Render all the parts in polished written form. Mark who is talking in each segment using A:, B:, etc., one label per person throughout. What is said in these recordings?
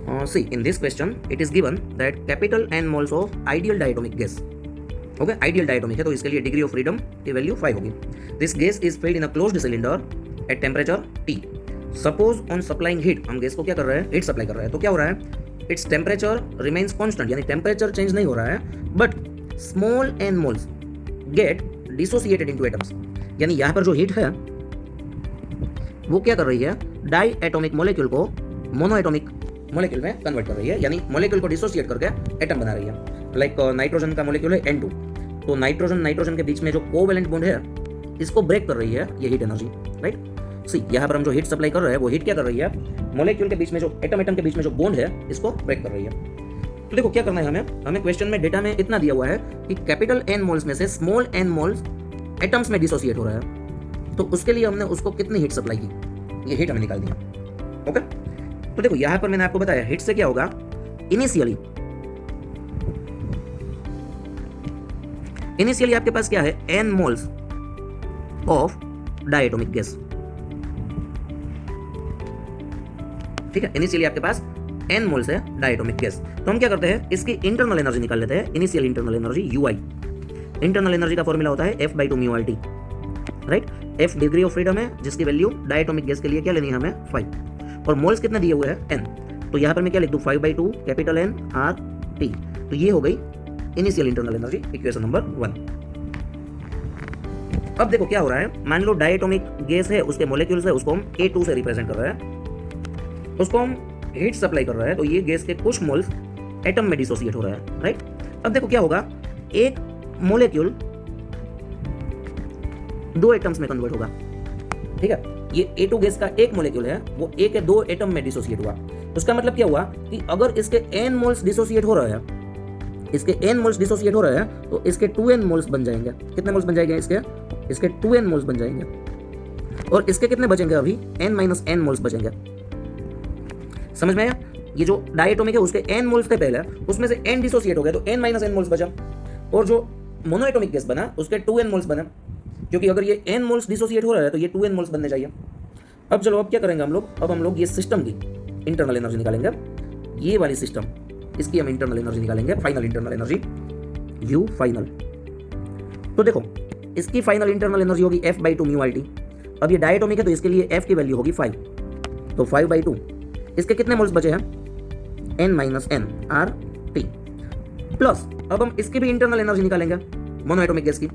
A: See, in this question, it is given that capital N moles of ideal diatomic gas. Okay, ideal diatomic है तो इसके लिए degree of freedom की value 5 होगी. This gas is filled in a closed cylinder at temperature T. Suppose on supplying heat, हम gas को क्या कर रहे हैं, हीट सप्लाई कर रहे हैं, तो क्या हो रहा है, इट्स टेम्परेचर रिमेन्स कांस्टेंट, यानी टेम्परेचर चेंज नहीं हो रहा है, but small an moles get dissociated into atoms. यानी यहाँ पर जो हीट है वो क्या कर रही है, डाई एटॉमिक मोलेक्यूल को मोनोएटॉमिक मोलेक्यूल में कन्वर्ट कर रही है, यानी मोलेक्यूल को डिसोसिएट करके एटम बना रही है. लाइक नाइट्रोजन का मोलेक्यूल है N2, तो नाइट्रोजन के बीच में जो कोवेलेंट बॉन्ड है इसको ब्रेक कर रही है ये हीट एनर्जी, राइट. सी, यहाँ पर हम जो हीट सप्लाई कर रहे हैं वो हीट क्या कर रही है, मोलेक्यूल के बीच में जो एटम के बीच में जो बॉन्ड है इसको ब्रेक कर रही है. तो देखो क्या करना है हमें क्वेश्चन में डेटा में इतना दिया हुआ है कि कैपिटल N मोल्स में से स्मॉल n मोल्स एटम्स में डिसोसिएट हो रहा है, तो उसके लिए हमने उसको कितनी हीट सप्लाई की, ये हीट हमें निकाल दिया. ओके, तो देखो यहाँ पर मैंने आपको बताया हीट से क्या होगा, इनिशियली आपके पास क्या है, n moles of diatomic gas. ठीक है, इनिशियली आपके पास n मोल्स है डायटोमिक गैस. तो हम क्या करते हैं, इसकी इंटरनल एनर्जी निकाल लेते हैं, initial internal energy UI. Internal energy का फॉर्मूला होता है F/2 mu RT, right. F degree of freedom है जिसकी वैल्यू डायटोमिक गैस के लिए क्या लेनी है हमें, 5, और मोल्स कितने दिए हुए हैं, n. तो यहाँ पर मैं क्या लिख दूँ, 5/2 कैपिटल N RT. तो ये हो गई initial internal energy, equation number 1. अब देखो क्या हो रहा है, मान लो डायटोमिक गैस है, उसके मोलेक्यूल्स है, उसको हम A2 से रिप्रेजेंट कर रहे हैं, उसको हम हीट सप्लाई कर रहे हैं, तो ये गैस के कुछ मोल्स एटम में डिसोसिएट हो रहा है, राइट. अब देखो क्या होगा, एक मोलेक्यूल 2 एटम्स में कन्वर्ट होगा. ठीक है, ये A2 गैस का एक मोलेक्यूल है, वो A के 2 एटम में डिसोसिएट हुआ. उसका मतलब क्या हुआ कि अगर इसके n मोल्स डिसोसिएट हो रहे हैं, इसके n मोल्स डिसोसिएट हो रहे हैं, तो इसके 2n मोल्स बन जाएंगे. कितने मोल्स बन जाएंगे इसके 2n मोल्स बन जाएंगे. और इसके कितने बचेंगे, अभी n-n मोल्स बचेंगे. समझ में आया, ये जो डायटोमिक है उसके n मोल्स थे पहले, उसमें से n डिसोसिएट हो गए तो n-n मोल्स बचा, और जो मोनोएटॉमिक गैस बना उसके 2n मोल्स बने, क्योंकि अगर ये n मोल्स डिसोसिएट हो रहा है तो ये 2n मोल्स बनने चाहिए. अब चलो, अब क्या करेंगे हम लोग, अब हम लोग ये सिस्टम की इंटरनल एनर्जी निकालेंगे, ये वाली सिस्टम, इसकी हम इंटरनल एनर्जी निकालेंगे, final internal energy U final. तो देखो इसकी फाइनल इंटरनल एनर्जी होगी F/2 म्यू RT. अब ये डायटोमिक है तो इसके लिए F की वैल्यू होगी 5, तो 5/2. इसके कितने मोल्स बचे हैं, n-n RT. प्लस अब हम इसकी भी इंटरनल एनर्जी निकालेंगे मोनोएटॉमिक गैस की.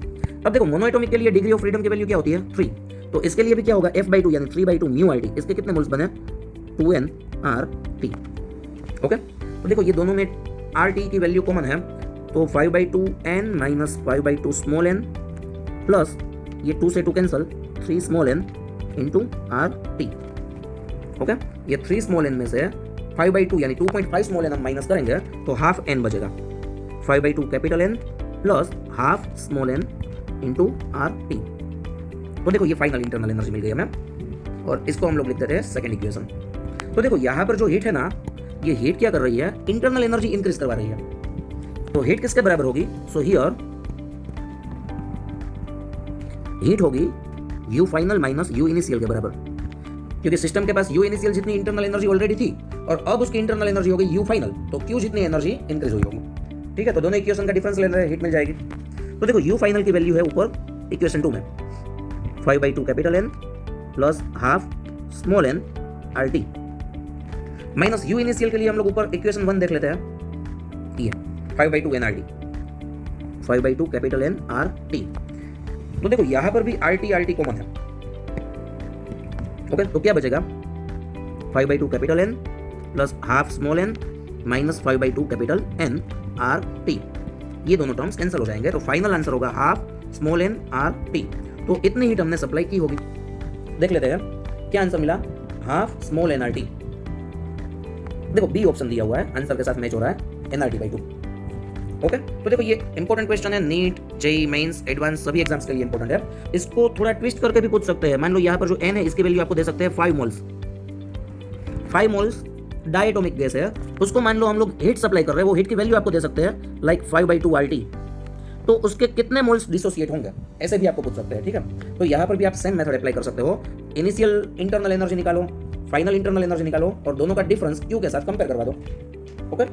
A: अब देखो मोनोएटॉमिक के लिए डिग्री ऑफ फ्रीडम की वैल्यू क्या होती है, 3, तो इसके लिए भी क्या होगा, F/2 यानी 3/2 म्यू RT. इसके कितने मोल्स बने, 2n RT. ओके, तो देखो ये दोनों में RT की वैल्यू कॉमन है, तो 5/2 n minus 5/2 small n plus ये 2 से 2 cancel, 3 small n into RT. Okay, ये 3 स्मॉल n में से 5/2 यानी 2.5 स्मॉल n हम माइनस करेंगे तो हाफ n बचेगा. 5/2 capital N plus half small n into RT. तो देखो ये फाइनल इंटरनल एनर्जी मिल गई हमें, और इसको हम लोग लिख देते हैं सेकंड इक्वेशन. तो देखो यहाँ पर जो हीट है ना, ये हीट क्या कर रही है, इंटरनल एनर्जी इंक्रीज करवा रही है. तो हीट किसके बराबर होगी, सो हियर हीट होगी U final minus U initial के बराबर, क्योंकि सिस्टम के पास U इनिशियल जितनी इंटरनल एनर्जी ऑलरेडी थी और अब उसकी इंटरनल एनर्जी हो गई U फाइनल, तो Q जितनी एनर्जी इंक्रीज हुई होगी. ठीक है, तो दोनों इक्वेशन का डिफरेंस ले रहे हैं, हीट मिल जाएगी. तो देखो U फाइनल की वैल्यू है ऊपर इक्वेशन 2 में 5/2 capital N plus half small n RT minus U initial के लिए हम लोग ऊपर इक्वेशन 1 देख लेते हैं, ये 5/2 n RT, 5/2 capital N RT. तो देखो यहाँ पर भी RT कॉमन है. ओके, तो क्या बचेगा, 5/2 capital N plus half small n minus 5/2 capital N RT. ये दोनों टर्म्स कैंसिल हो जाएंगे, तो फाइनल आंसर होगा हाफ स्मॉल n RT. तो इतनी हीट हमने सप्लाई की होगी. देख लेते हैं क्या आंसर मिला, हाफ स्मॉल n RT. देखो बी ऑप्शन दिया हुआ है, आंसर के साथ मैच हो रहा है, nRT/2. ओके, तो देखो ये इंपॉर्टेंट क्वेश्चन है, नीट, जेईई मेंस, एडवांस सभी एग्जाम्स के लिए इंपॉर्टेंट है. इसको थोड़ा ट्विस्ट करके भी पूछ सकते हैं. मान लो यहाँ पर जो n है इसकी वैल्यू आपको दे सकते हैं 5 मोल्स. 5 मोल्स डायटोमिक गैस है, उसको मान लो हम लोग हीट सप्लाई कर रहे हैं, वो हीट की वैल्यू आपको दे सकते हैं लाइक 5/2 RT. तो उसके कितने मोल्स डिसोसिएट होंगे, ऐसे भी आपको पूछ सकते हैं. ठीक है, तो यहाँ पर भी आप सेम मेथड अप्लाई कर सकते हो. इनिशियल इंटरनल एनर्जी निकालो फाइनल इंटरनल एनर्जी निकालो और दोनों का डिफरेंस Q के साथ कंपेयर करवा दो। ओके